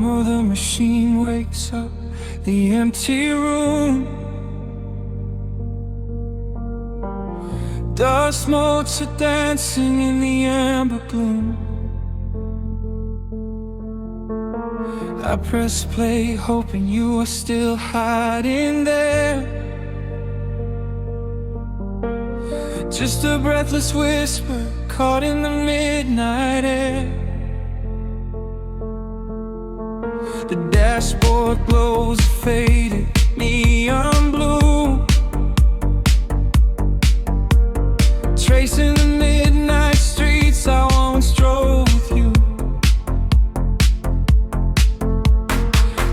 of the machine wakes up the empty room. Dust motes are dancing in the amber gloom. I press play, hoping you are still hiding there. Just a breathless whisper caught in the midnight air. The dashboard glows a faded neon blue, tracing the midnight streets I once drove with you.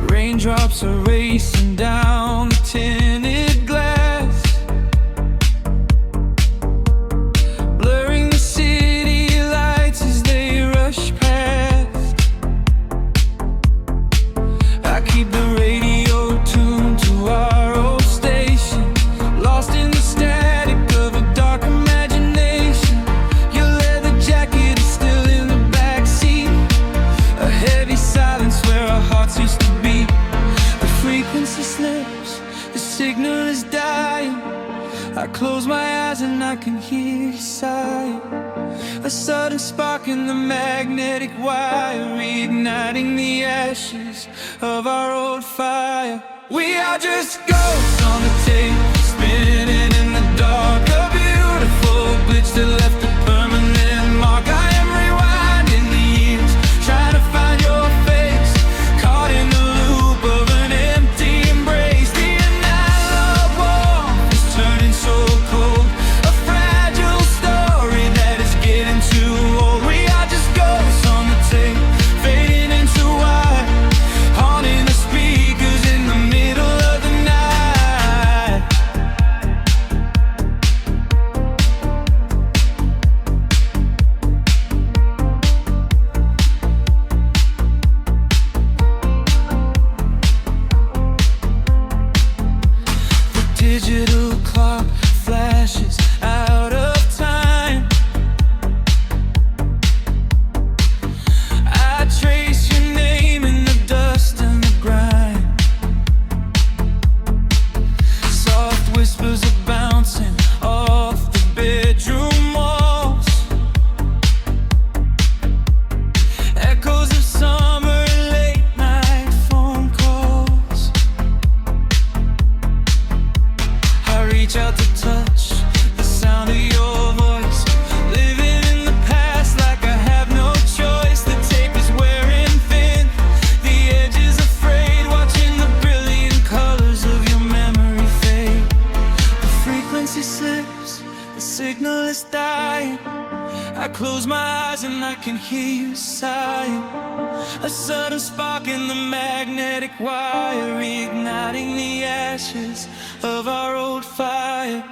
Raindrops are racing down the tinted glass, blurring the city lights as they rush past. I keep the radio tuned to our old station, lost in the static of a dark imagination. Your leather jacket is still in the backseat, a heavy silence where our hearts used to beat. The frequency slips, the signal is dying. I close my eyes and I can hear you sighing. A sudden spark in the magnetic wire, reigniting the ashes of our old fire. We are just ghosts on the tape, spinning in the dark. A beautiful glitch that left a permanent mark. I am rewinding the years, trying to find your face, caught in the loop of an empty embrace. The analog warmth is turning so cold, a fragile story that is getting too old. We are just ghosts on the tape, fading into white, haunting the speakers in the middle of the night. The digital clock flashes out of time. I trace your name in the dust and the grime. Soft whispers are bouncing off the bedroom walls, echoes of summer late night phone calls. I reach out to touch the sound of your voice, living in the past like I have no choice. The tape is wearing thin, the edge is afraid, watching the brilliant colors of your memory fade. The frequency slips, the signal is dying. I close my eyes and I can hear you sighing. A sudden spark in the magnetic wire, reigniting the ashes of our old fire.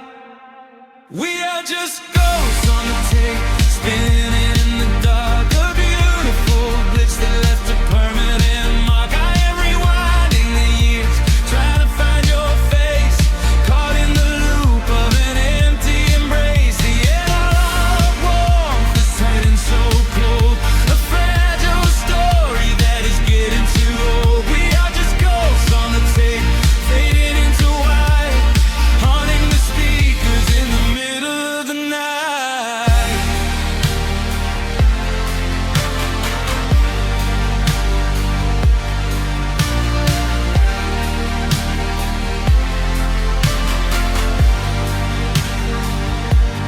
We are just ghosts on the tape, spinning in the dark. A beautiful glitch that left a permanent mark. I am rewinding the years, trying to find your face, caught in the loop of an empty embrace. The analog warmth is turning so cold, a fragile story that is getting too old. We are just ghosts on the tape, fading into white, haunting the speakers in the middle of the night.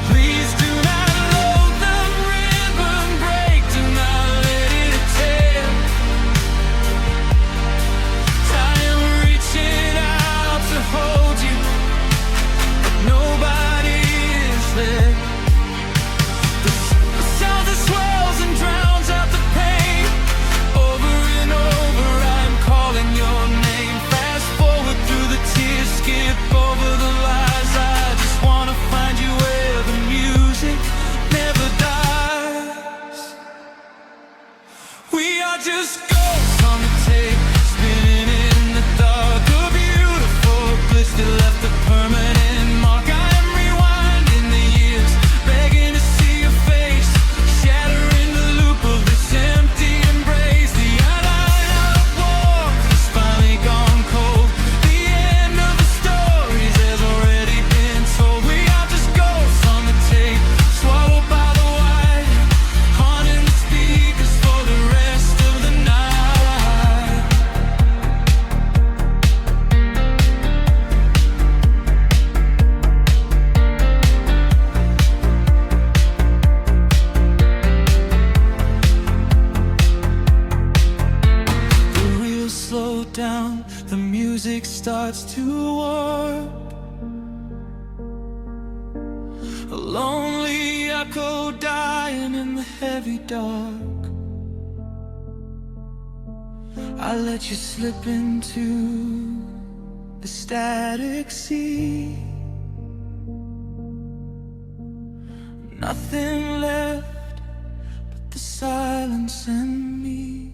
Please do not load the ribbon break, do not let it tear. I am reaching out to hold you, but nobody is there. The sound that swells and drowns out the pain. Over and over I'm calling your name. Fast forward through the tears, skip over the lies. I just wanna find you where the music never dies. We are just ghosts on the tape, spinning in the dark. A beautiful glitch that left a permanent mark. I am rewinding the years, begging to see your face, shattering the loop of this empty embrace. The analog down, the music starts to warp. A lonely echo dying in the heavy dark. I let you slip into the static sea. Nothing left but the silence and me.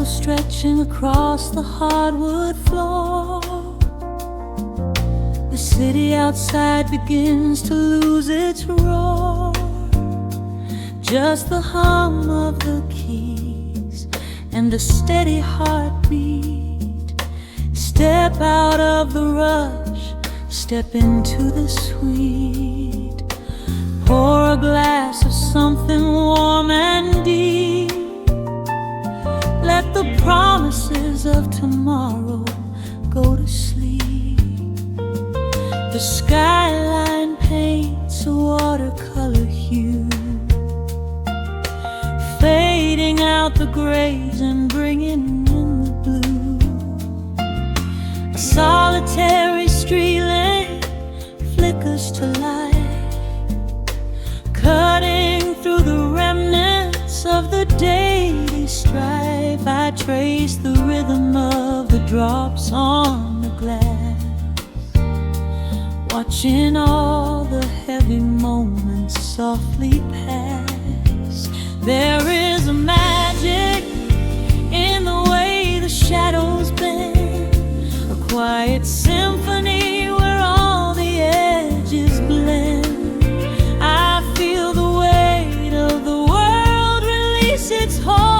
Stretching across the hardwood floor, the city outside begins to lose its roar. Just the hum of the keys and a steady heartbeat. Step out of the rush, step into the sweet. Pour a glass of something warm and deep. Let the promises of tomorrow go to sleep. The skyline paints a watercolor hue, fading out the grays and bringing in the blue. A solitary street lamp flickers to life, cutting through the remnants of the daily strife. I trace the rhythm of the drops on the glass, watching all the heavy moments softly pass. There is a magic in the way the shadows bend, a quiet symphony where all the edges blend. I feel the weight of the world release its hold,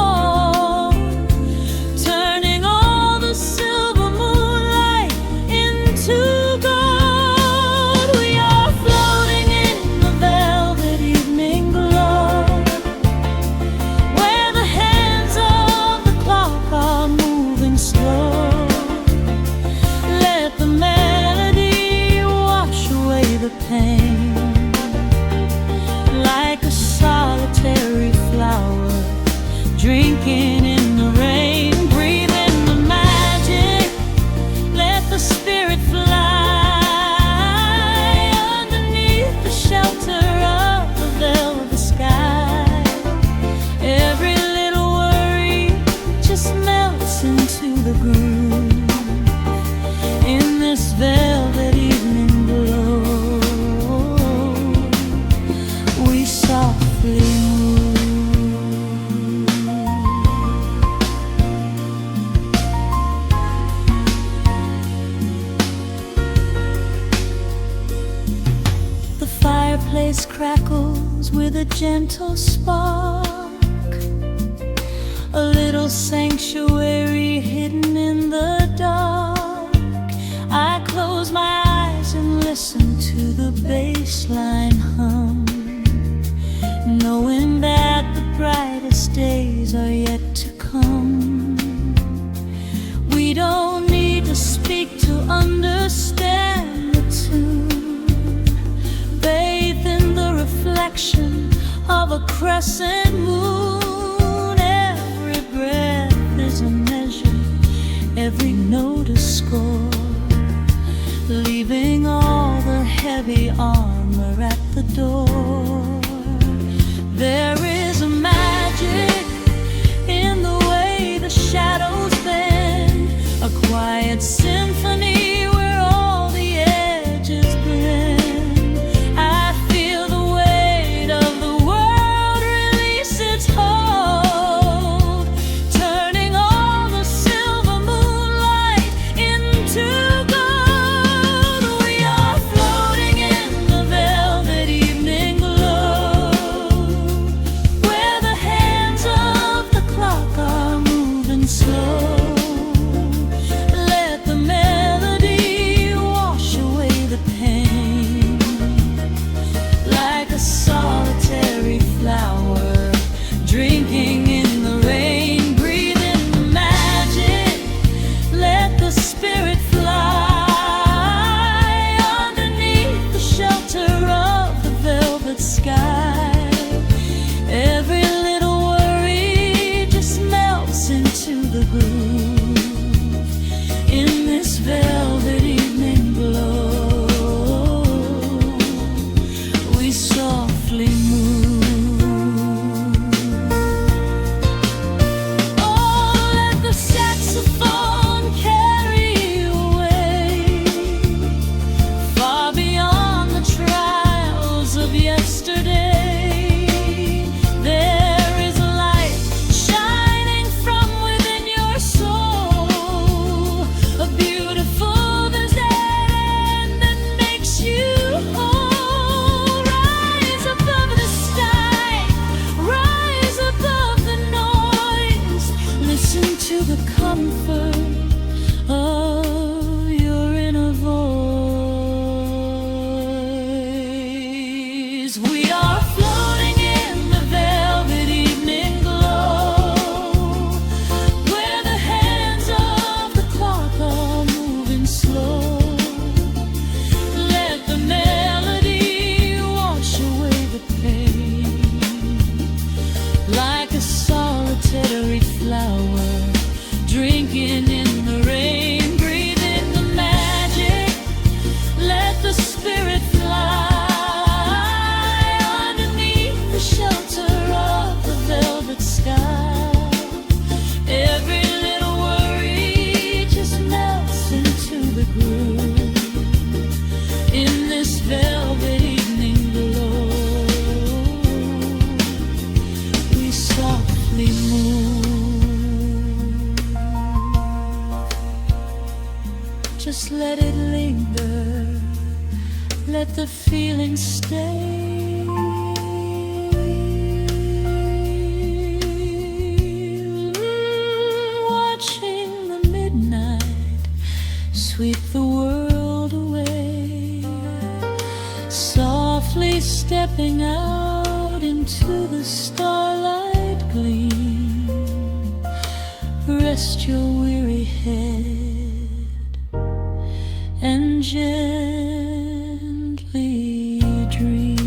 like a solitary flower drinking in the rain. Breathe in the magic, let the spirit fly underneath the shelter of the velvet sky. Every little worry just melts into the groove in this velvet evening glow. The fireplace crackles with a gentle spark, a little sanctuary hidden in the dark. I close my eyes and listen to the bass line hum, knowing that the brightest days are yet to come. We don't need to speak to understand the tune, bathed in the reflection of a crescent moon. Every breath is a measure, every note a score, leaving all the heavy armor at the door. There is a magic in the way the shadows bend, a quiet symphony where all the edges blend. I feel the weight of the world release its hold, turning all the silver moonlight into gold. We are floating in the velvet evening glow. into the comfort of your inner voice. We are floating in the velvet evening glow, where the hands of the clock are moving slow. Let the melody wash away the pain, like a solitary flower drinking in the rain. Breathe in the magic, let the spirit fly underneath the shelter of the velvet sky. Every little worry just melts into the groove in this velvet evening glow. We softly move, just let it linger, let the feeling stay. Watching the midnight sweep the world away, softly stepping out into the starlight gleam. Rest your weary head and gently dream.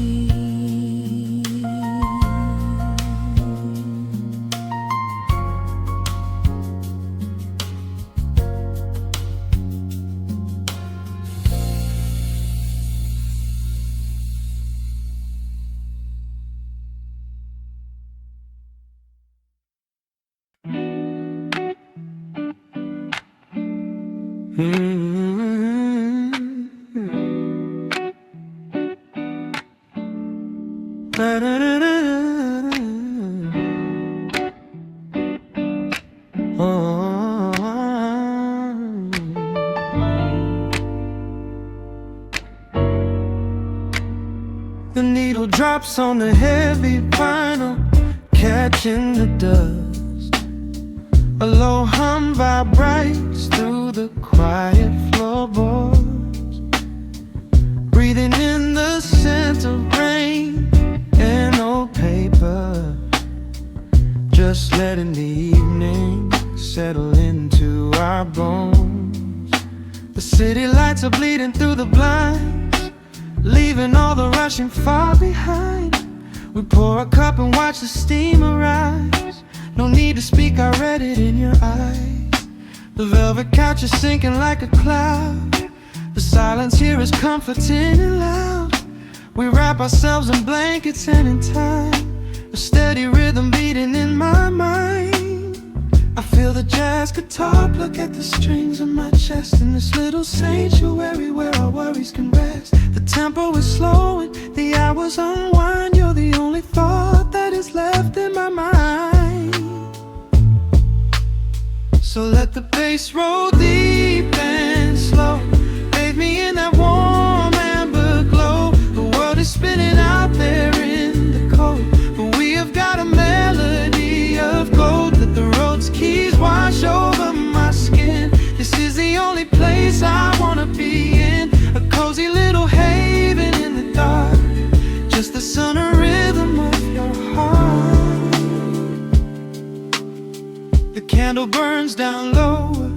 The needle drops on the heavy vinyl, catching the dust. A low hum vibrates through the quiet floorboards, breathing in the scent of rain and old paper. Just letting the evening settle into our bones. The city lights are bleeding through the blinds, leaving all the rushing far behind. We pour a cup and watch the steam arise. No need to speak, I read it in your eyes. The velvet couch is sinking like a cloud. The silence here is comforting and loud. We wrap ourselves in blankets and in time, a steady rhythm beating in my mind. I feel the jazz guitar pluck at the strings of my chest, in this little sanctuary where our worries can rest. The tempo is slowing, the hours unwind. You're the only thought that is left in my mind. So let the bass roll deep and slow, bathe me in that warm amber glow. The world is spinning out there in the cold, but we have got a melody of gold. Let the road's keys wash over my skin. This is the only place I wanna be in, a cozy little haven in the dark, just the sound and rhythm of your heart. The candle burns down lower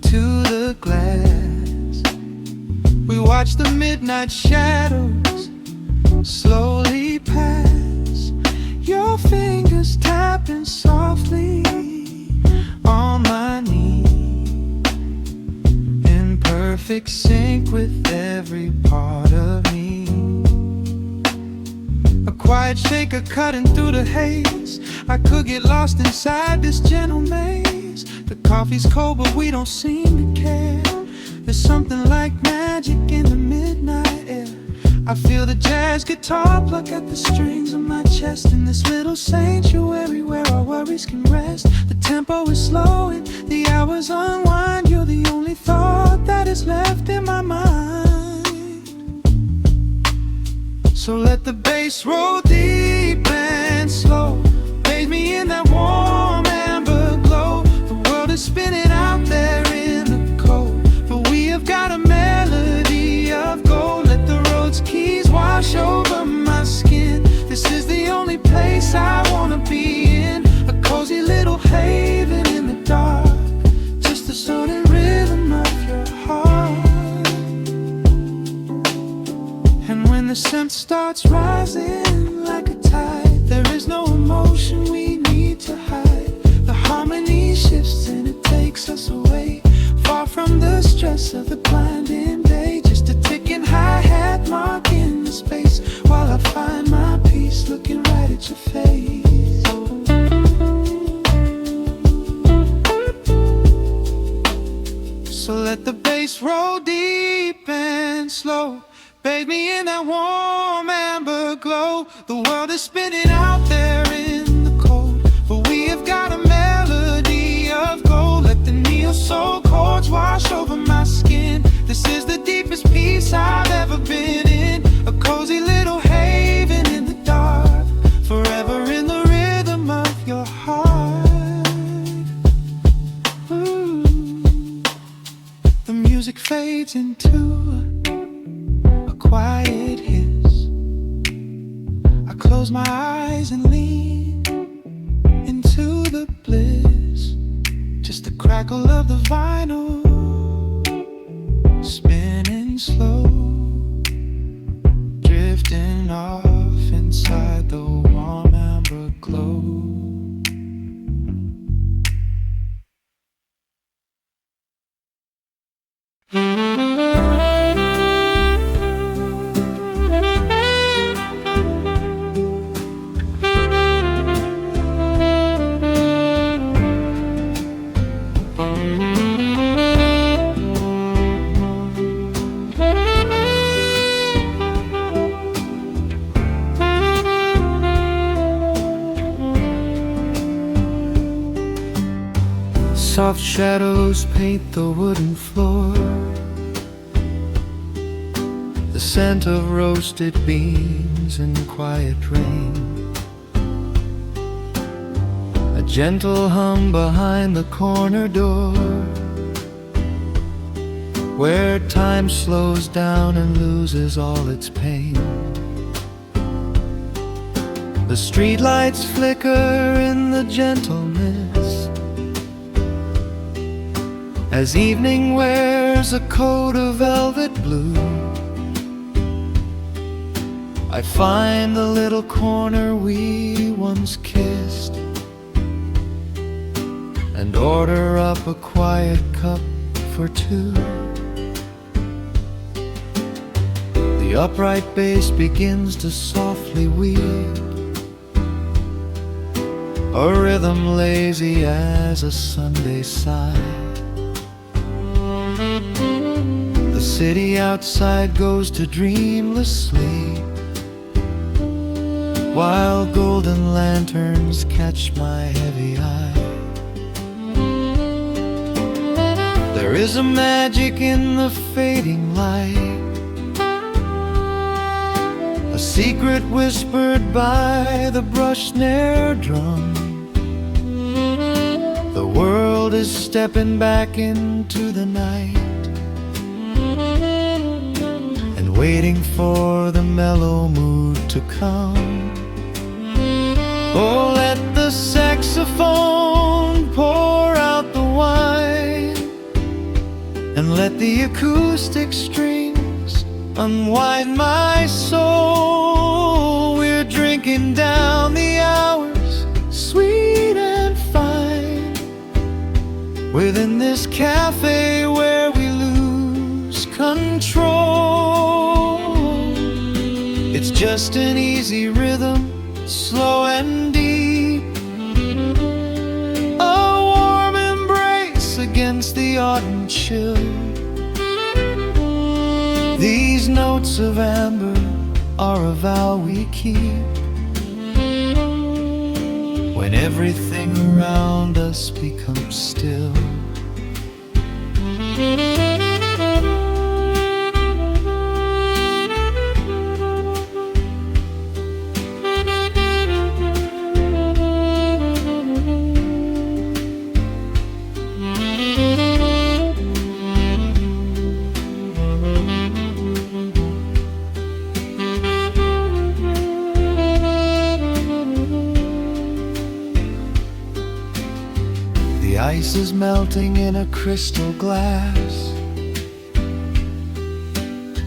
to the glass. We watch the midnight shadows slowly pass. Your fingers tapping softly on my knee, in perfect sync with every part of me. A quiet shaker cutting through the haze. I could get lost inside this gentle maze. The coffee's cold, but we don't seem to care. There's something like magic in the midnight air. I feel the jazz guitar pluck at the strings of my chest, in this little sanctuary where our worries can rest. The tempo is slowing, the hours unwind. You're the only thought that is left in my mind. So let the bass roll deep and slow, bathe me in that warm amber glow. dance starts rising like a tide. There is no emotion we need to hide. The harmony shifts and it takes us away, far from the stress of the blinding day. Just a ticking hi-hat marking the space, while I find my peace looking right at your face. So let the bass roll deep and slow, bathe me in that warm amber glow. The world is spinning out there in the cold, but we have got a melody of gold. Let the neo-soul chords wash over my skin. This is the deepest peace I've ever been in, a cozy little haven in the dark, forever in the rhythm of your heart. Ooh. The music fades into a quiet hiss. I close my eyes and lean into the bliss. Just the crackle of the vinyl spinning slow, drifting off inside the warm amber glow. Soft shadows paint the wooden floor, the scent of roasted beans and quiet rain, a gentle hum behind the corner door, where time slows down and loses all its pain. The streetlights flicker in the gentle mist, as evening wears a coat of velvet blue. I find the little corner we once kissed, and order up a quiet cup for two. The upright bass begins to softly weave, a rhythm lazy as a Sunday sigh. The city outside goes to dreamless sleep, while golden lanterns catch my heavy eye. There is a magic in the fading light, a secret whispered by the brush snare drum. The world is stepping back into the night, waiting for the mellow mood to come. Oh, let the saxophone pour out the wine, and let the acoustic strings unwind my soul. We're drinking down the hours, sweet and fine, within this cafe where we lose control. It's just an easy rhythm, slow and deep, a warm embrace against the autumn chill. These notes of amber are a vow we keep, when everything around us becomes still. The ice is melting in a crystal glass,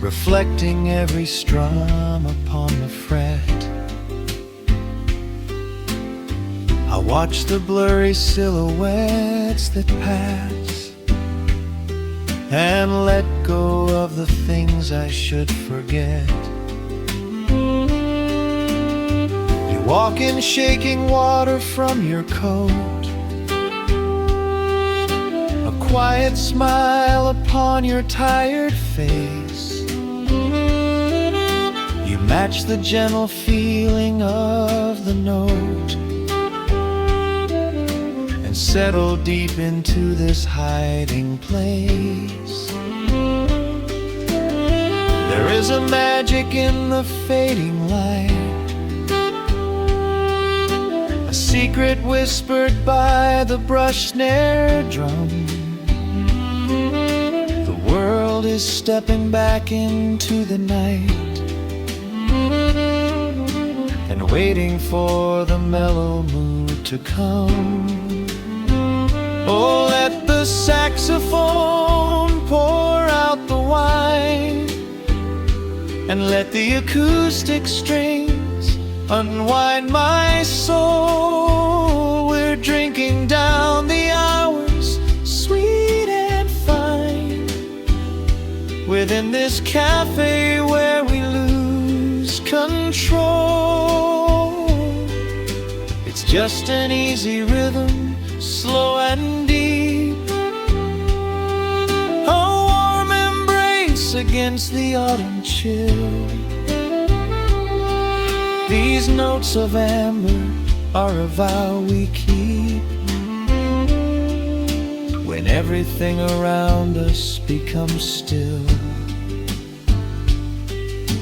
reflecting every strum upon the fret. I watch the blurry silhouettes that pass and let go of the things I should forget. You walk in shaking water from your coat, a quiet smile upon your tired face. You match the gentle feeling of the note and settle deep into this hiding place. There is a magic in the fading light, a secret whispered by the brush snare drum. The world is stepping back into the night and waiting for the mellow mood to come. Oh, let the saxophone pour out the wine and let the acoustic strings unwind my soul. We're drinking down the hours, sweet and fine, within this cafe where we lose control. It's just an easy rhythm, slow and deep, a warm embrace against the autumn chill. These notes of amber are a vow we keep when everything around us becomes still.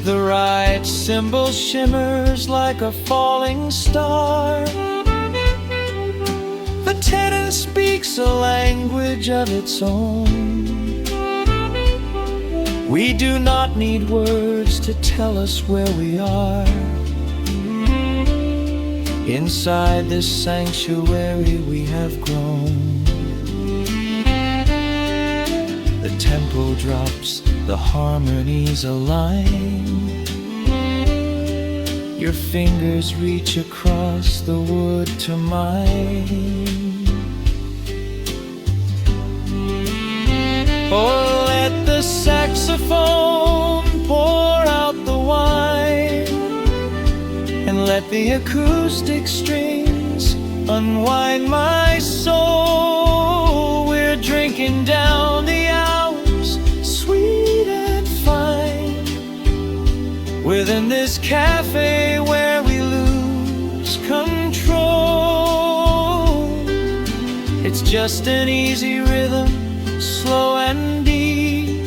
The right cymbal shimmers like a falling star. The tenor speaks a language of its own. We do not need words to tell us where we are. Inside this sanctuary we have grown. The tempo drops, the harmonies align. Your fingers reach across the wood to mine. Oh, let the saxophone pour out the wine and let the acoustic strings unwind my soul. We're drinking down the hours, sweet and fine, within this cafe where we lose control. It's just an easy rhythm, slow and deep,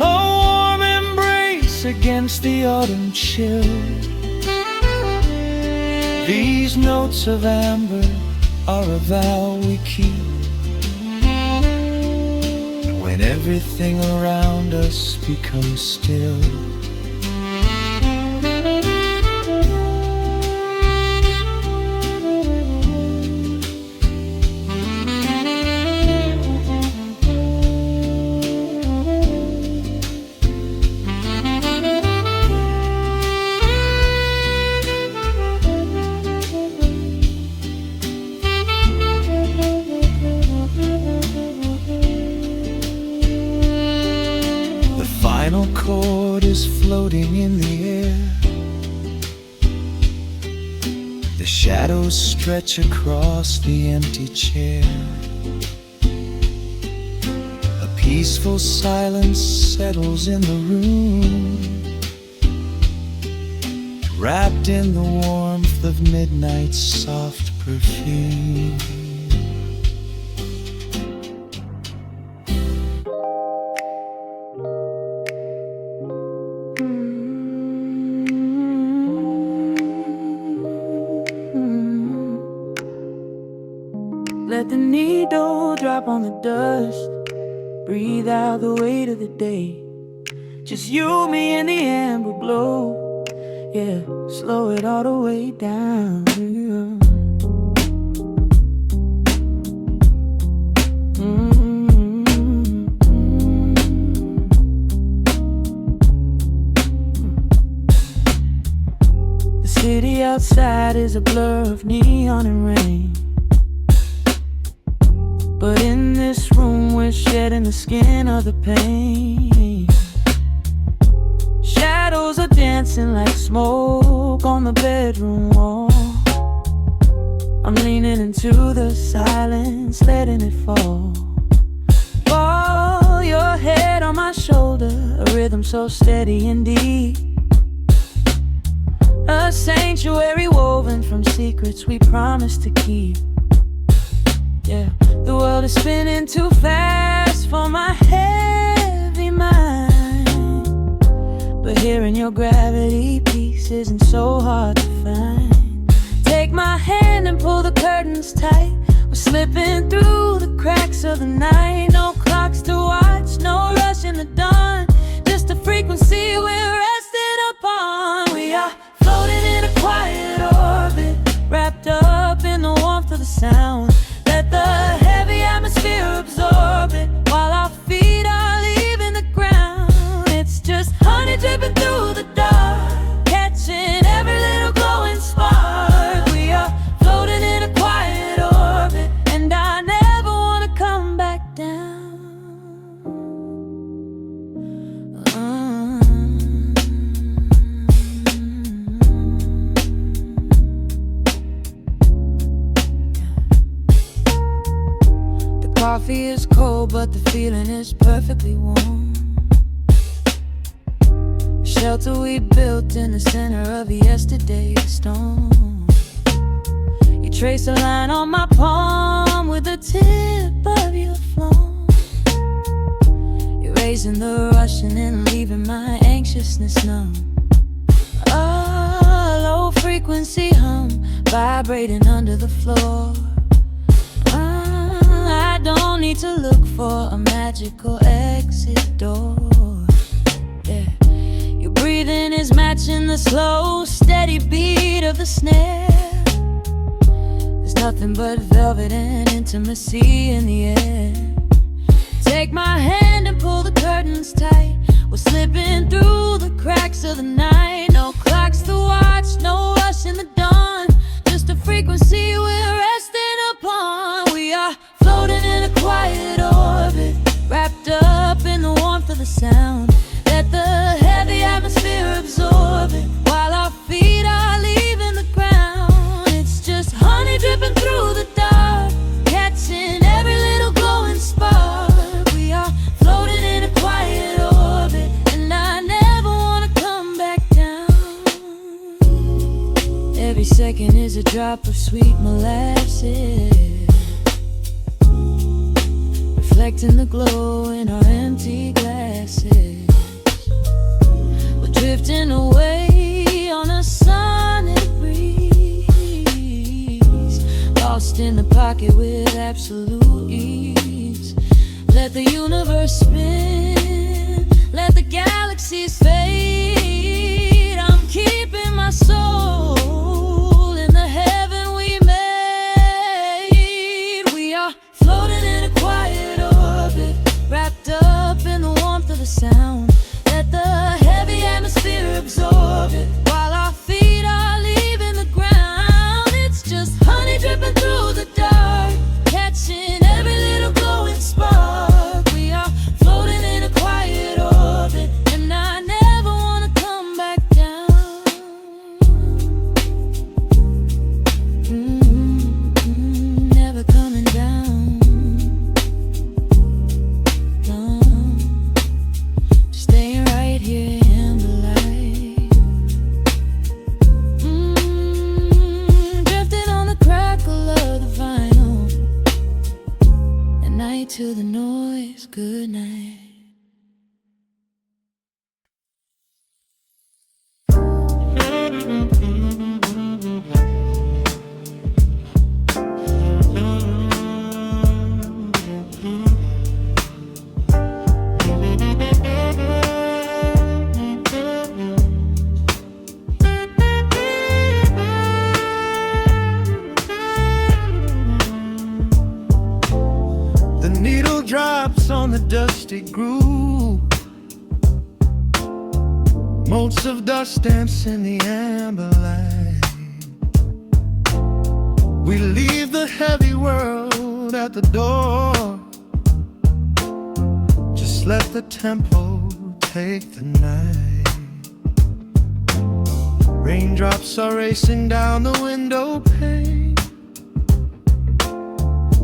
a warm embrace against the autumn chill. These notes of amber are a vow we keep when everything around us becomes still. The final chord is floating in the air. The shadows stretch across the empty chair. A peaceful silence settles in the room, wrapped in the warmth of midnight's soft perfume. Let the needle drop on the dust. Breathe out the weight of the day. Just you, me, and the amber glow. Yeah, slow it all the way down. outside is a blur of neon and rain, but in this room we're shedding the skin of the pain. Shadows are dancing like smoke on the bedroom wall. I'm leaning into the silence, letting it fall. Fall your head on my shoulder, a rhythm so steady and deep, a sanctuary woven from secrets we promised to keep. Yeah, the world is spinning too fast for my heavy mind, but hearing your gravity piece isn't so hard to find. Take my hand and pull the curtains tight. We're slipping through the cracks of the night. No clocks to watch, no rush in the dawn, just a frequency we're resting upon. We are floating in a quiet orbit, wrapped up in the warmth of the sound. Let the heavy atmosphere absorb it, while our feet are leaving the ground. It's just honey dripping through the dark, catching every little glowing spark. We are floating in a quiet orbit, and I never want to come back down. Coffee is cold, but the feeling is perfectly warm. Shelter we built in the center of yesterday's storm. You trace a line on my palm with the tip of your phone, erasing the rushing and leaving my anxiousness numb. A low frequency hum vibrating under the floor. I don't need to look for a magical exit door. Yeah, your breathing is matching the slow, steady beat of the snare. There's nothing but velvet and intimacy in the air. Take my hand and pull the curtains tight. We're slipping through the cracks of the night. No clocks to watch, no rush in the dawn, just a frequency we're resting upon. We are floating in a quiet orbit, wrapped up in the warmth of the sound. Let the heavy atmosphere absorb it, while our feet are leaving the ground. It's just honey dripping through the dark, catching every little glowing spark. We are floating in a quiet orbit, and I never want to come back down. Every second is a drop of sweet molasses, reflecting the glow in our empty glasses. We're drifting away on a sonic breeze, lost in the pocket with absolute ease. Let the universe spin, let the galaxies fade. I'm keeping my soul in the heaven we made. We are floating in a quiet orbit, wrapped up in the warmth of the sound. Let the heavy atmosphere absorb it, while our feet are leaving the ground. It's just honey dripping through the dark, catching every little glowing spark. We are floating in a quiet orbit, and I never want to come back down. Never coming down. No, just staying right here in the light. Drifting on the crackle of the vinyl. At night to the noise, good night. The needle drops on the dusty groove, motes of dust dance in the amber light. We leave the heavy world at the door. Just let the tempo take the night. Raindrops are racing down the window pane,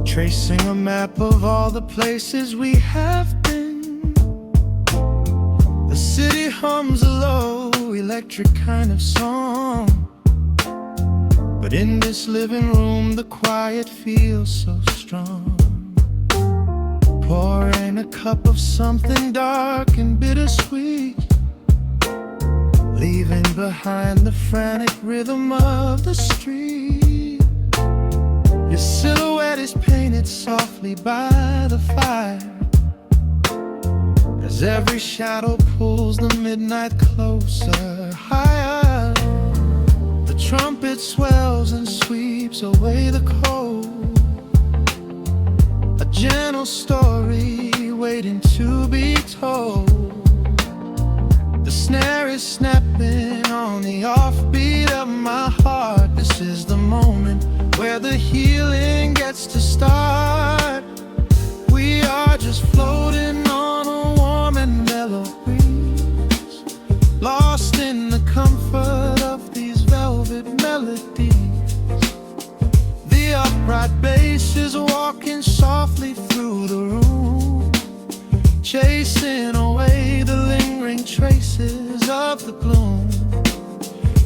tracing a map of all the places we have been. The city hums a low, electric kind of song, but in this living room the quiet feels so strong. Pouring a cup of something dark and bittersweet, leaving behind the frantic rhythm of the street. Your silhouette is painted softly by the fire, as every shadow pulls the midnight closer, higher. The trumpet swells and sweeps away the cold, a gentle story waiting to be told. The snare is snapping on the offbeat of my heart. This is the moment where the healing gets to start. We are just floating on a warm and mellow breeze, lost in the comfort of these velvet melodies. The upright bass is walking softly through the room, chasing away the lingering traces of the gloom.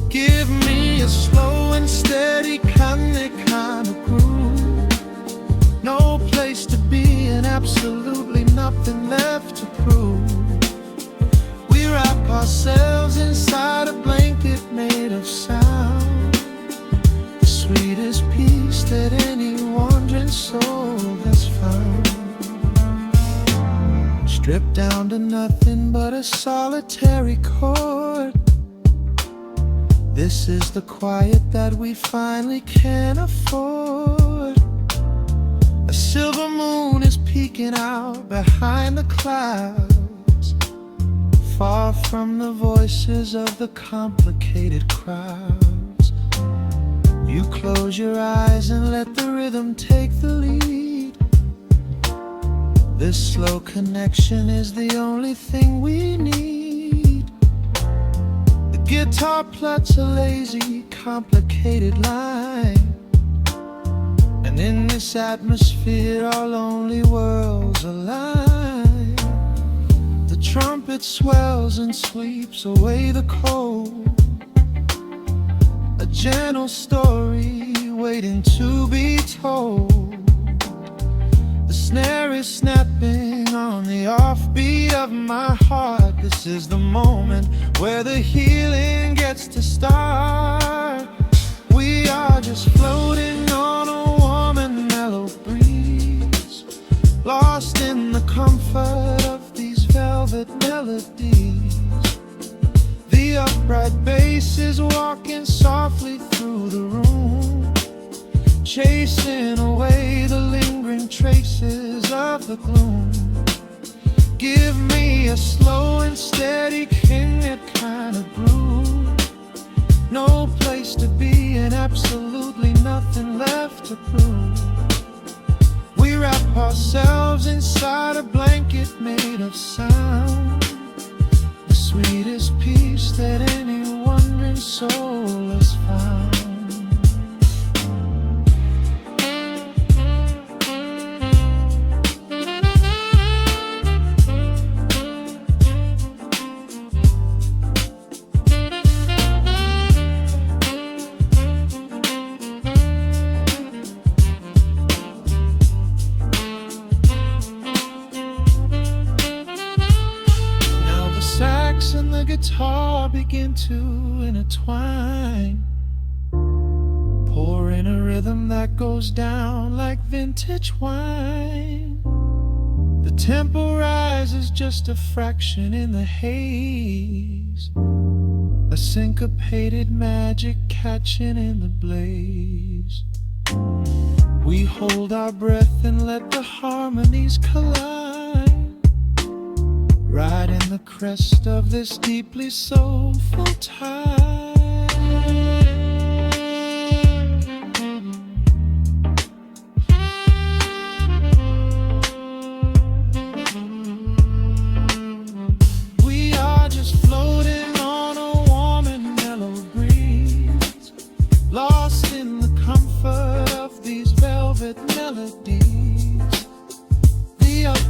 Give me a slow and steady kind of groove. No place to be and absolutely nothing left to prove. We wrap ourselves inside a blanket made of sound, the sweetest peace that any wandering soul has found. Stripped down to nothing but a solitary chord. This is the quiet that we finally can afford. A silver moon is peeking out behind the clouds, far from the voices of the complicated crowds. You close your eyes and let the rhythm take the lead. This slow connection is the only thing we need. The guitar plots a lazy, complicated line, and in this atmosphere our lonely worlds align. The trumpet swells and sweeps away the cold, a gentle story waiting to be told. The snare is snapping on the offbeat of my heart. This is the moment where the healing gets to start. We are just floating on a warm and mellow breeze, lost in the comfort of these velvet melodies. The upright bass is walking softly through the room, chasing away the lingering traces of the gloom. Give me a slow and steady kind of groove. No place to be and absolutely nothing left to prove. We wrap ourselves inside a blanket made of sound, the sweetest peace that any wandering soul has found. And the guitar begin to intertwine, pouring a rhythm that goes down like vintage wine. The tempo rises just a fraction in the haze, a syncopated magic catching in the blaze. We hold our breath and let the harmonies collide, riding the crest of this deeply soulful tide.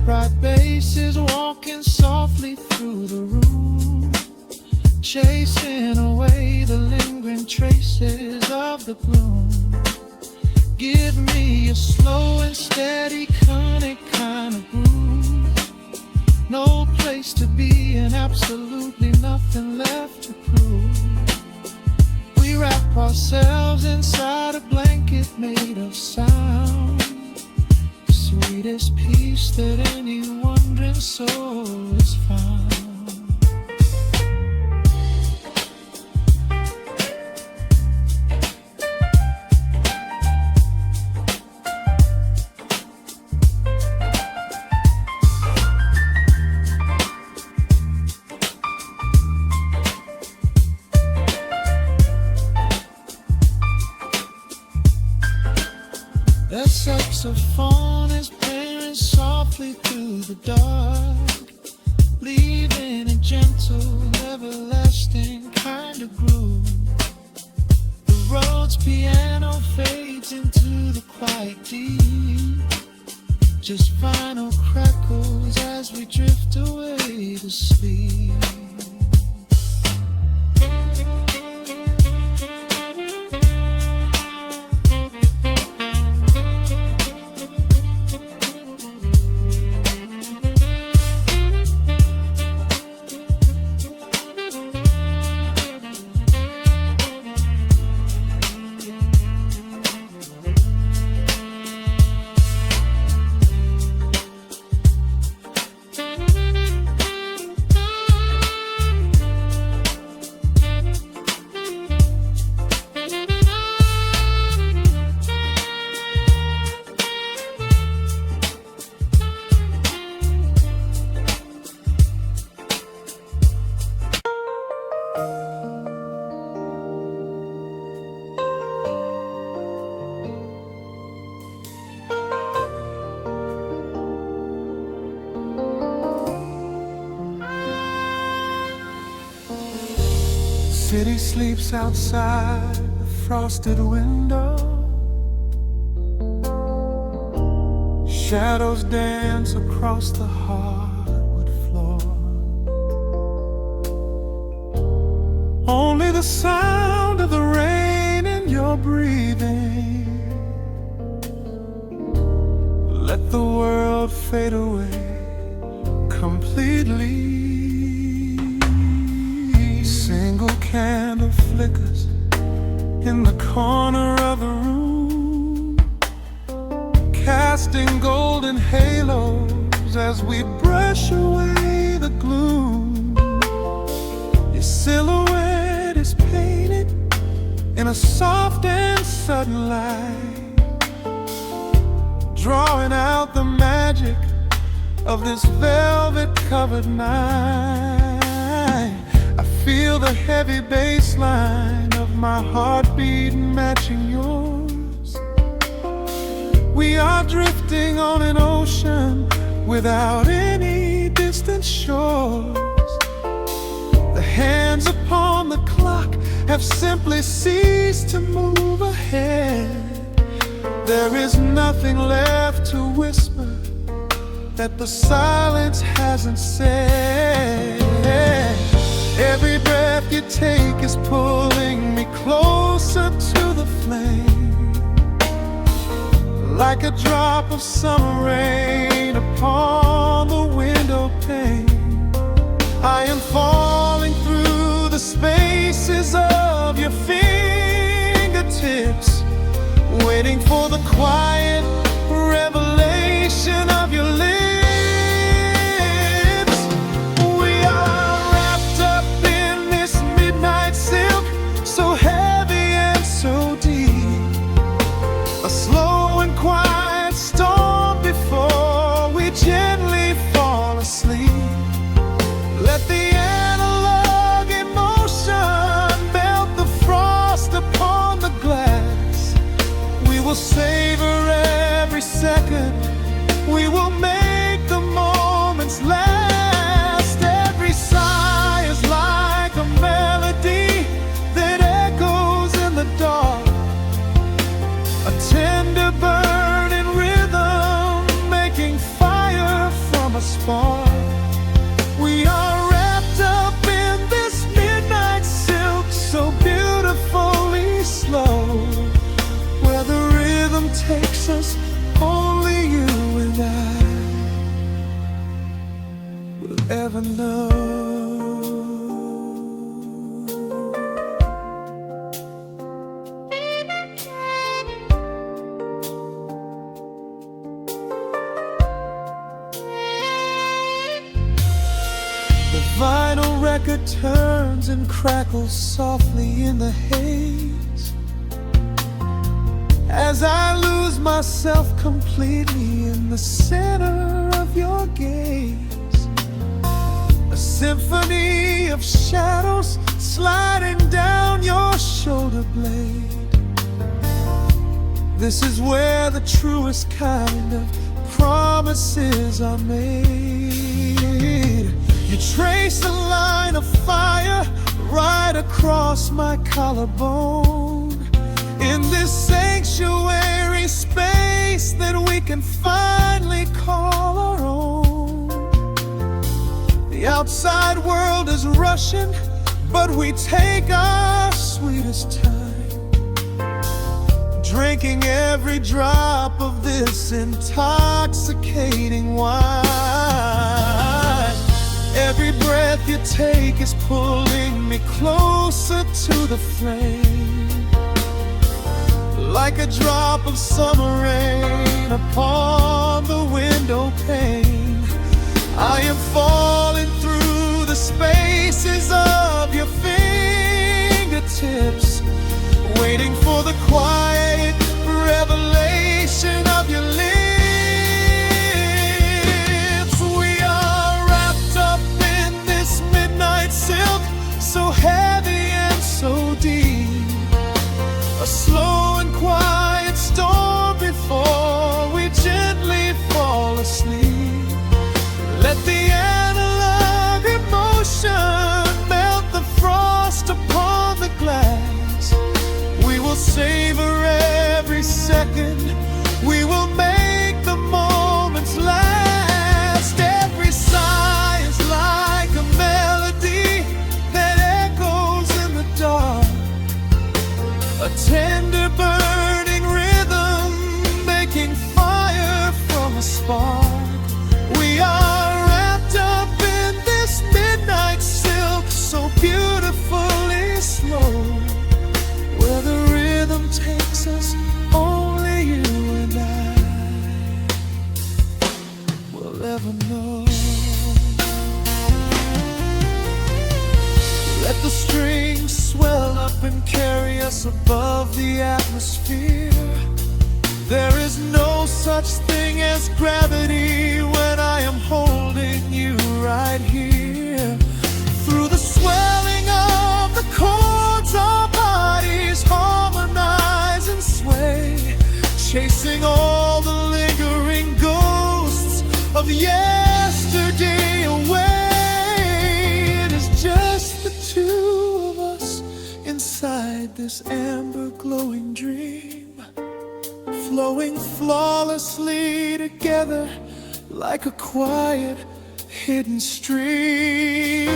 upright bases walking softly through the room, chasing away the lingering traces of the gloom. Give me a slow and steady kind of groove. No place to be and absolutely nothing left to prove. We wrap ourselves inside a blanket made of sound, the sweetest peace that any wandering soul has found. The saxophone is playing softly through the dark, leaving a gentle, everlasting kind of groove. The Rhodes piano fades into the quiet deep, just final crackles as we drift away to sleep. City sleeps outside the frosted window. Shadows dance across the hardwood floor. Only the sound of the rain in your breathing. Let the world fade away completely. Single candle flickers in the corner of the room, casting golden halos as we brush away the gloom. Your silhouette is painted in a soft and sudden light, drawing out the magic of this velvet-covered night. I feel the heavy bass line of my heartbeat matching yours. We are drifting on an ocean without any distant shores. The hands upon the clock have simply ceased to move ahead. There is nothing left to whisper that the silence hasn't said. Every breath you take is pulling me closer to the flame, like a drop of summer rain upon the window pane. I am falling through the spaces of your fingertips, waiting for the quiet revelation of your lips. So heavy and so deep, a slow and quiet storm before we gently fall asleep. Let the analog emotion melt the frost upon the glass. We will savor every second ever know. The vinyl record turns and crackles softly in the haze as I lose myself completely in the center of your gaze. A symphony of shadows sliding down your shoulder blade. This is where the truest kind of promises are made. You trace a line of fire right across my collarbone, in this sanctuary space that we can finally call our own. The outside world is rushing, but we take our sweetest time, drinking every drop of this intoxicating wine. Every breath you take is pulling me closer to the flame, like a drop of summer rain upon the window pane. I am falling through the spaces of your fingertips, waiting for the quiet revelation of your lips. We are wrapped up in this midnight silk, so heavy and so deep. A slow and quiet storm before we gently fall asleep. Let the analog emotion melt the frost upon the glass. We will savor every second. We will make the moments last. Every sigh is like a melody that echoes in the dark, a tender burning rhythm making fire from a spark. We are wrapped up in this midnight silk, so beautifully slow, where the rhythm takes us, only you and I will ever know. Let the strings swell up and carry us above the atmosphere. There is no such thing as gravity when I am holding you right here. Through the swelling of the chords, our bodies harmonize and sway, chasing all the lingering ghosts of yesterday away. It is just the two of us inside this amber glowing dream, flowing flawlessly together like a quiet hidden stream.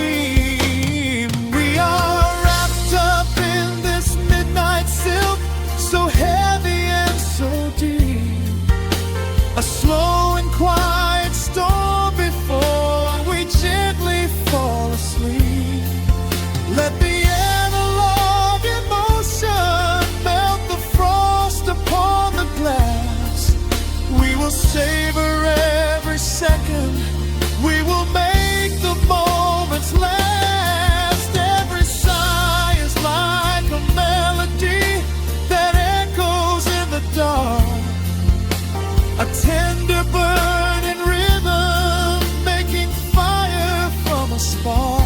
We are wrapped up in this midnight silk, so heavy and so deep. A slow and quiet storm before we gently fall asleep. Let the analog emotion melt the frost upon the glass. We will savor every second. We will make the moments last. Every sigh is like a melody that echoes in the dark, a tender burning rhythm making fire from a spark.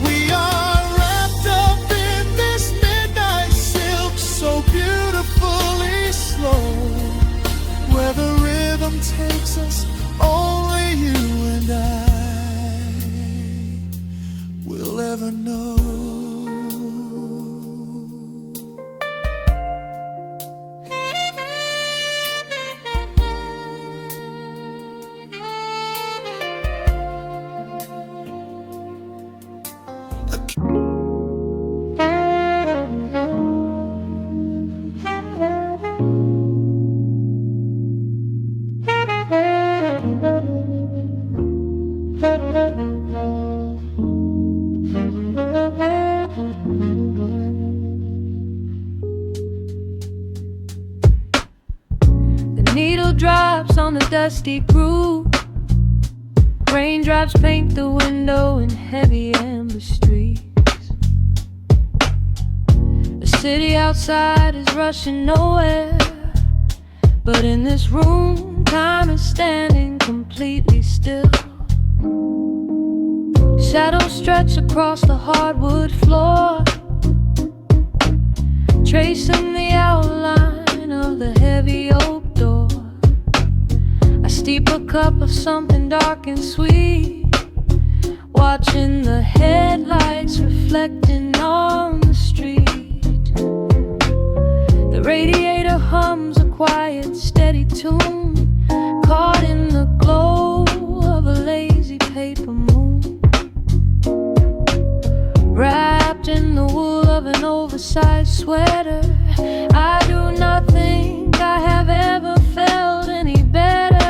We are wrapped up in this midnight silk, so beautifully slow, where the rhythm takes us, only you and I will ever know. raindrops on the dusty groove. Raindrops paint the window in heavy amber streets. The city outside is rushing nowhere, but in this room, time is standing completely still. Shadows stretch across the hardwood floor, tracing the outline of the heavy oak door. I steep a cup of something dark and sweet, watching the headlights reflecting on the street. The radiator hums a quiet, steady tune, caught in the glow of a lazy paper moon. Wrapped in the wool of an oversized sweater, I do not think I have ever felt any better.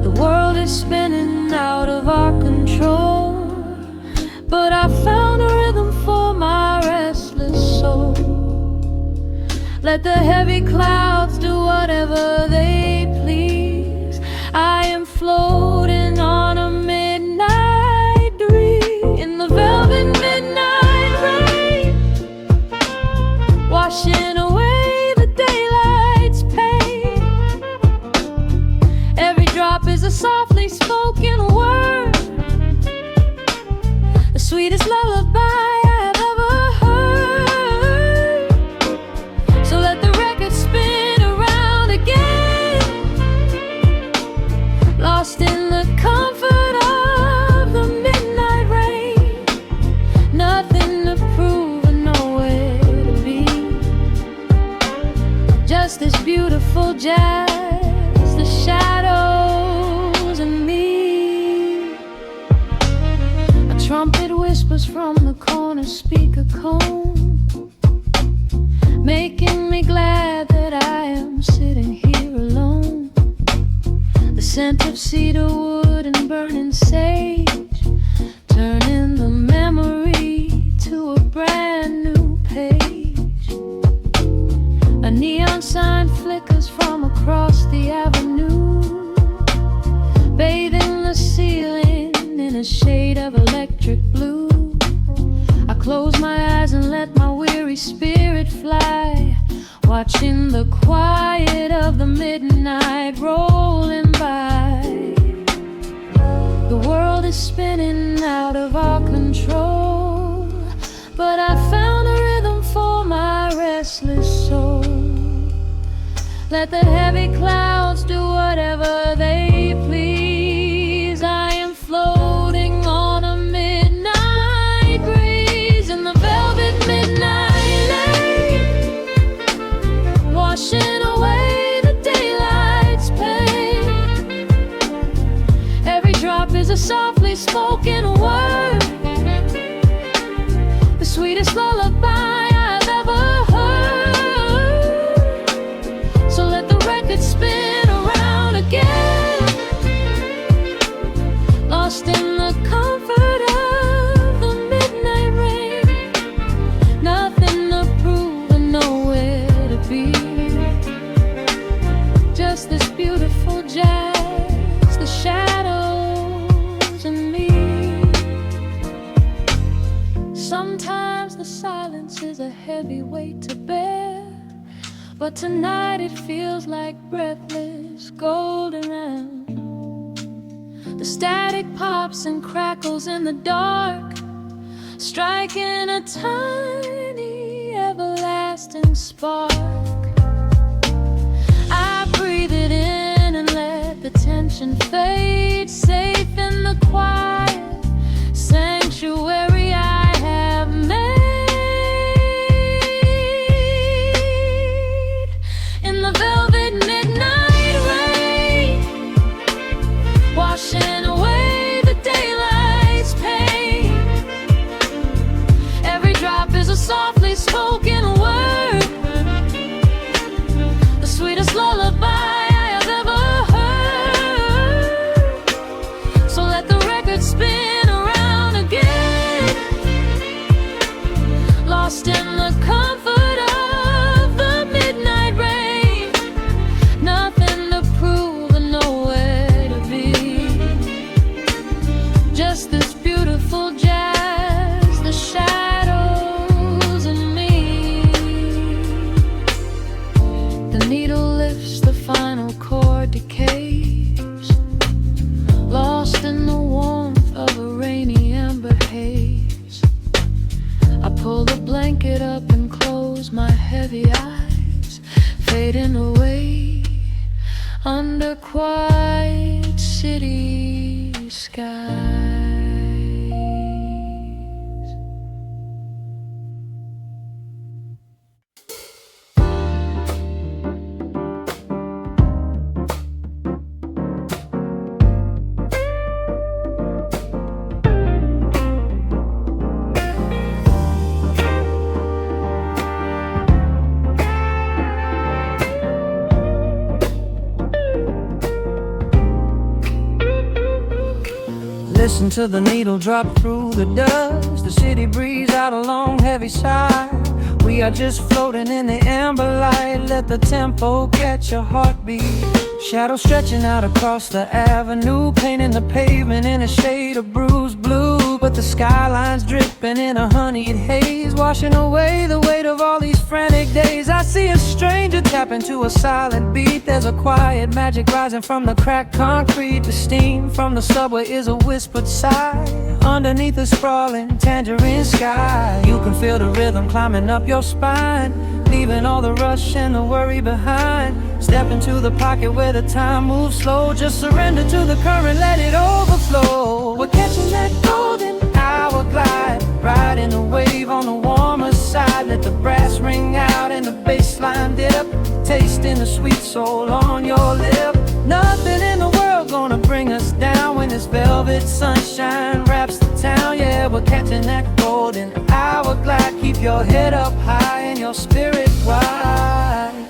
The world is spinning out of our control, but I found a rhythm for my restless soul. Let the heavy clouds do whatever they please. I am floating on a midnight breeze in the velvet midnight rain, washing away the daylight's pain. Every drop is a softly spoken word, the sweetest lullaby I have ever heard. So let the record spin around again, lost in the comfort of the midnight rain. Nothing to prove and nowhere to be, just this beautiful jazz, the shadows and me. A trumpet whispers from the corner speaker cone, making me glad that I am sitting here alone. The scent of cedar wood and burning sage, turning the memory to a brand new page. A neon sign flickers from across the avenue, bathing the ceiling in a shade of electric blue. I close my eyes and let my weary spirit fly, watching the quiet of the midnight rolling by. The world is spinning out of our control, but I found a rhythm for my restless soul. Let the heavy clouds do whatever they please. I am floating on a midnight breeze in the velvet midnight lane, washing away the daylight's pain. Every drop is a softly spoken word, the sweetest lullaby I've ever heard. So let the record spin around again, lost in the comfort of the midnight rain. Nothing to prove and nowhere to be, just this beautiful jazz, the shadows and me. Sometimes the silence is a heavy weight to bear, but tonight it feels like breathless golden round. The static pops and crackles in the dark, striking a tiny everlasting spark. I breathe it in and let the tension fade, safe in the quiet sanctuary I have made. In the velvet midnight rain, washing away the daylight's pain. Every drop is a softly spoken word, under quiet city skies. Listen to the needle drop through the dust. The city breathes out a long heavy sigh. We are just floating in the amber light. Let the tempo catch your heartbeat. Shadows stretching out across the avenue, painting the pavement in a shade of bruised blue. But the skyline's dripping in a honeyed haze, washing away the weight of all these frantic days. I see a stranger tap into a silent beat. There's a quiet magic rising from the cracked concrete. The steam from the subway is a whispered sigh underneath the sprawling tangerine sky. You can feel the rhythm climbing up your spine, leaving all the rush and the worry behind. Step into the pocket where the time moves slow. Just surrender to the current, let it overflow. We're catching that golden hour glide, riding the wave on the warmer side. Let the brass ring out and the bass line dip, tasting the sweet soul on your lip. Nothing in the world gonna bring us down when this velvet sunshine wraps the town. Yeah, we're catching that golden hour glide. Keep your head up high and your spirit wide.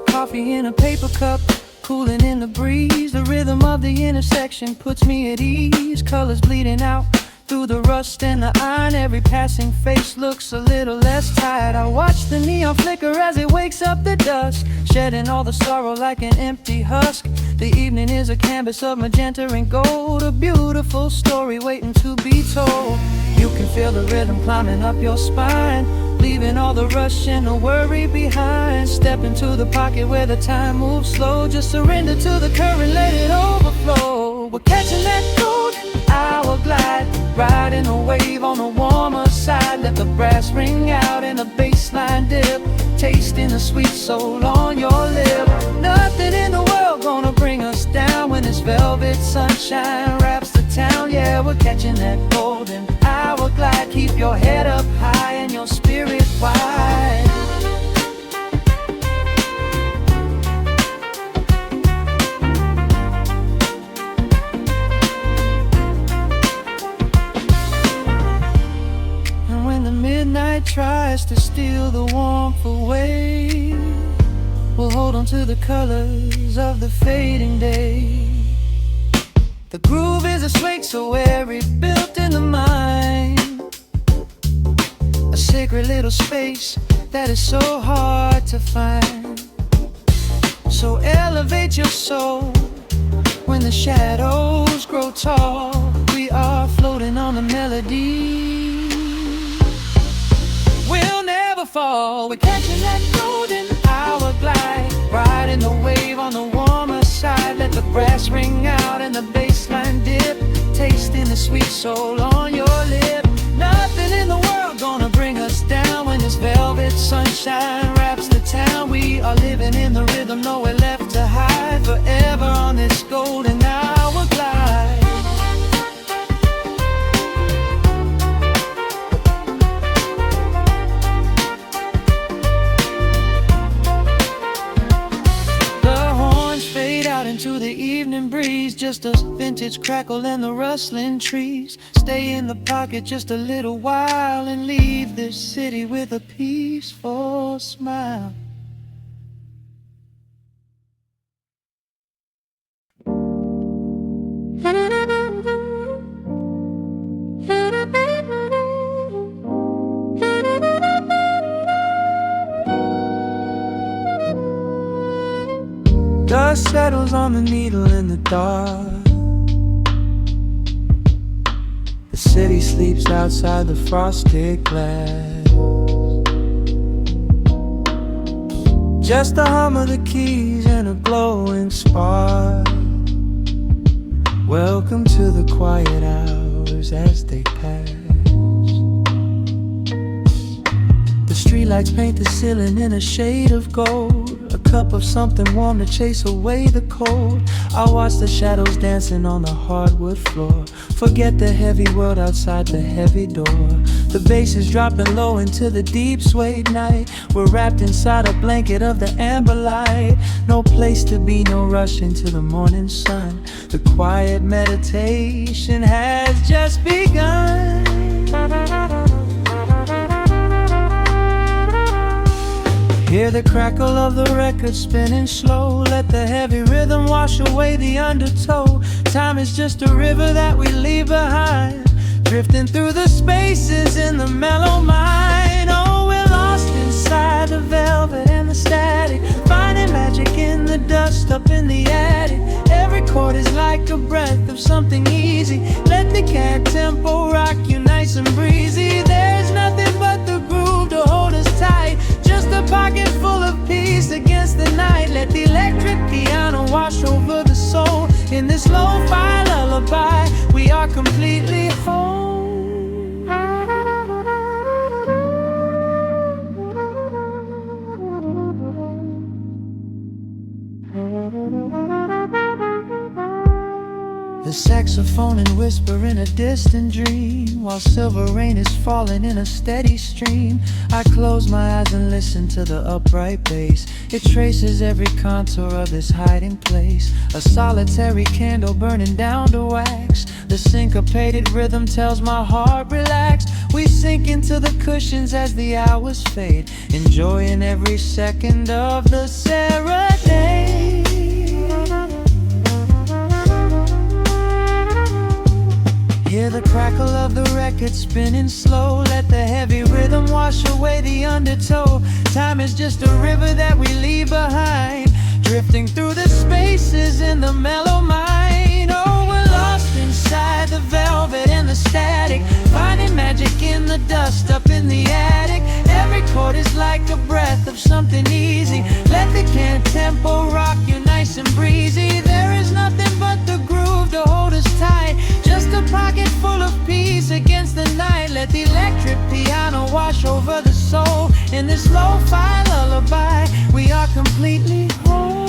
Coffee in a paper cup, cooling in the breeze. The rhythm of the intersection puts me at ease. Colors bleeding out through the rust and the iron. Every passing face looks a little less tired. I watch the neon flicker as it wakes up the dusk, shedding all the sorrow like an empty husk. The evening is a canvas of magenta and gold, a beautiful story waiting to be told. You can feel the rhythm climbing up your spine, leaving all the rush and the worry behind. Step into the pocket where the time moves slow. Just surrender to the current, let it overflow. We're catching that golden hour glide, riding a wave on the warmer side. Let the brass ring out and the bass line dip, tasting the sweet soul on your lip. Nothing in the world gonna bring us down when this velvet sunshine wraps the town. Yeah, we're catching that golden hour glide. Keep your head up high and your spirit wide. And when the midnight tries to steal the warmth away, we'll hold on to the colors of the fading day. The groove is a swing so airy, built in the mind, a sacred little space that is so hard to find. So elevate your soul when the shadows grow tall. We are floating on the melody, we'll never fall. We're catching that golden hour glide, riding the wave on the warmer side. Let the brass ring out and the bass line dip, tasting the sweet soul on your lip. Nothing in the world gonna bring us down when this velvet sunshine wraps the town. We are living in the rhythm, nowhere left to hide, forever on this golden hour glide. Into the evening breeze, just a vintage crackle and the rustling trees. Stay in the pocket just a little while and leave this city with a peaceful smile. Dust settles on the needle in the dark. The city sleeps outside the frosted glass. Just the hum of the keys and a glowing spark. Welcome to the quiet hours as they pass. The streetlights Streetlights paint the ceiling in a shade of gold. A cup of something warm to chase away the cold. I watch the shadows dancing on the hardwood floor. Forget the heavy world outside the heavy door. The bass is dropping low into the deep suede night. We're wrapped inside a blanket of the amber light. No place to be, no rush into the morning sun. The quiet meditation has just begun. Hear the crackle of the record spinning slow. Let the heavy rhythm wash away the undertow. Time is just a river that we leave behind, drifting through the spaces in the mellow mind. Oh, we're lost inside the velvet and the static, finding magic in the dust up in the attic. Every chord is like a breath of something easy. Let the cat tempo rock you nice and breezy. There's nothing but the groove to hold us tight, just a pocket full of peace against the night. Let the electric piano wash over the soul. In this lo-fi lullaby, we are completely whole. The saxophone and whisper in a distant dream, while silver rain is falling in a steady stream. I close my eyes and listen to the upright bass. It traces every contour of this hiding place. A solitary candle burning down to wax. The syncopated rhythm tells my heart relax. We sink into the cushions as the hours fade, enjoying every second of the serenade. Hear the crackle of the record spinning slow. Let the heavy rhythm wash away the undertow. Time is just a river that we leave behind, drifting through the spaces in the mellow mind. Oh, we're lost inside the velvet and the static, finding magic in the dust up in the attic. Every chord is like a breath of something easy. Let the can tempo rock you nice and breezy. There is nothing but the groove to hold us tight, just a pocket full of peace against the night. Let the electric piano wash over the soul. In this lo-fi lullaby, we are completely whole.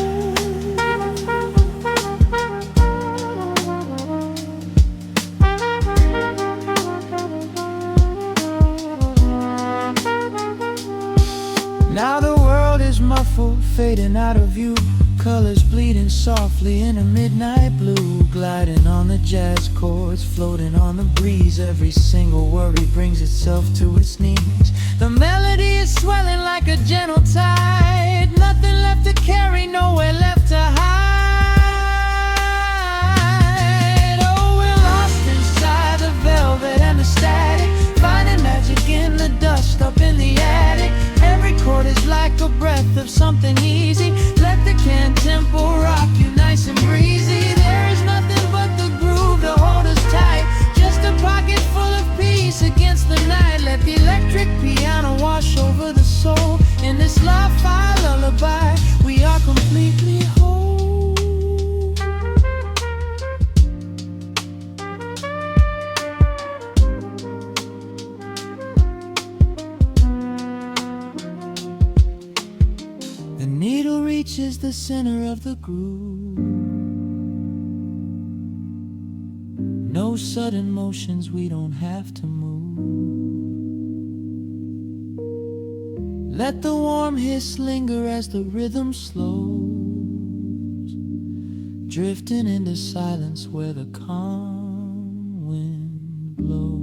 Now the world is muffled, fading out of view. Colors bleeding softly in a midnight blue, gliding on the jazz chords, floating on the breeze. Every single worry brings itself to its knees. The melody is swelling like a gentle tide. Nothing left to carry, nowhere left to hide. Oh, we're lost inside the velvet and the static, finding magic in the dust up in the attic. Every chord is like a breath of something easy. Let the can tempo rock you nice and breezy. There is nothing but the groove to hold us tight, just a pocket full of peace against the night. Let the electric piano wash over the soul. In this lo-fi lullaby, we are completely whole. The needle reaches the center of the groove. No sudden motions, we don't have to move. Let the warm hiss linger as the rhythm slows, drifting into silence where the calm wind blows.